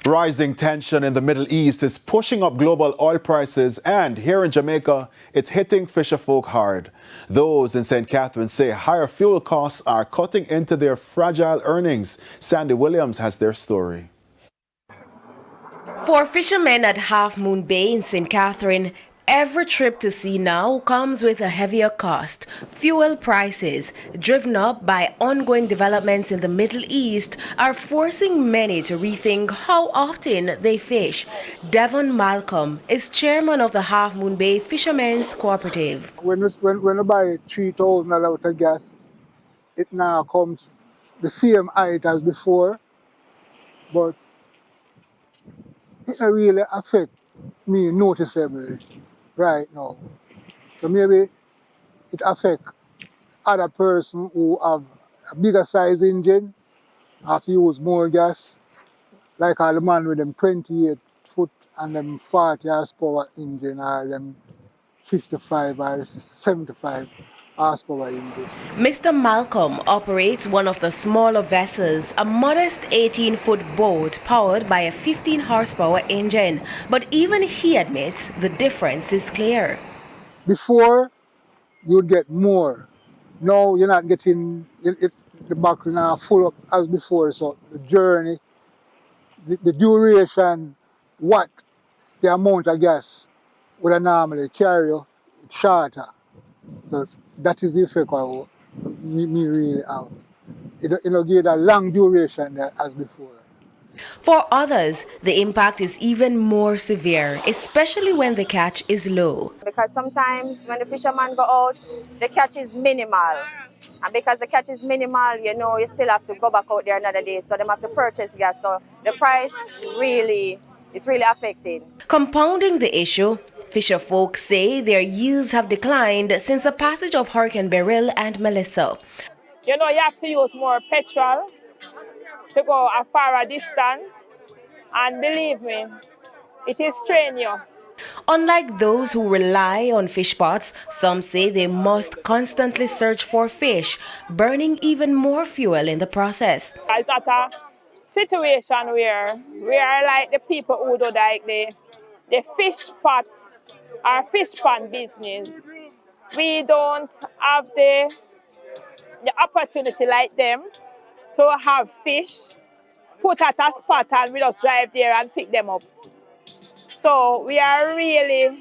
Rising tension in the Middle East is pushing up global oil prices, and here in Jamaica, it's hitting fisherfolk hard. Those in St. Catherine say higher fuel costs are cutting into their fragile earnings. Sandy Williams has their story. For fishermen at Half Moon Bay in St. Catherine, every trip to sea now comes with a heavier cost. Fuel prices, driven up by ongoing developments in the Middle East, are forcing many to rethink how often they fish. Devon Malcolm is chairman of the Half Moon Bay Fishermen's Cooperative. When you buy $3,000 of gas, it now comes the same height as before, but it don't really affect me noticeably right now. So maybe it affect other person who have a bigger size engine, have to use more gas, like all the man with them 28 foot and them 40 horsepower engine, or them 55 or 75 horsepower engine. Mr. Malcolm operates one of the smaller vessels, a modest 18-foot boat powered by a 15-horsepower engine. But even he admits the difference is clear. Before, you'd get more. Now you're not getting the back now full up as before. So the journey, the duration, the amount of gas would normally carry you, it's shorter. So that is the effect of me really have. It don't give a long duration as before. For others, the impact is even more severe, especially when the catch is low. Because sometimes when the fishermen go out, the catch is minimal. And because the catch is minimal, you still have to go back out there another day. So they have to purchase gas. So the price is really affecting. Compounding the issue, fisherfolk say their yields have declined since the passage of Hurricane Beryl and Melissa. You have to use more petrol to go a far distance, and believe me, it is strenuous. Unlike those who rely on fish pots, some say they must constantly search for fish, burning even more fuel in the process. It's at a situation where we are like the people who do like the fish pot or fish pan business. We don't have the opportunity like them to have fish put at a spot and we just drive there and pick them up. So we are really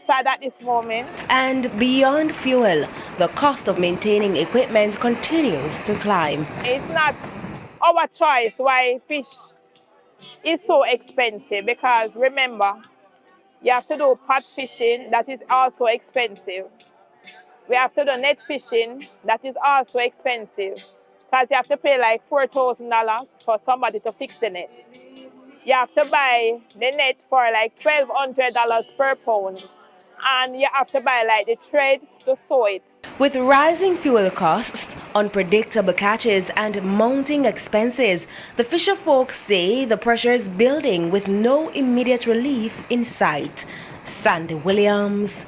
sad at this moment. And beyond fuel, the cost of maintaining equipment continues to climb. It's not our choice why fish is so expensive, because remember, you have to do pot fishing, that is also expensive. We have to do net fishing, that is also expensive, because you have to pay like $4,000 for somebody to fix the net. You have to buy the net for like $1,200 per pound, and you have to buy like the threads to sew it. With rising fuel costs, unpredictable catches and mounting expenses, the fisherfolk say the pressure is building with no immediate relief in sight. Sandy Williams,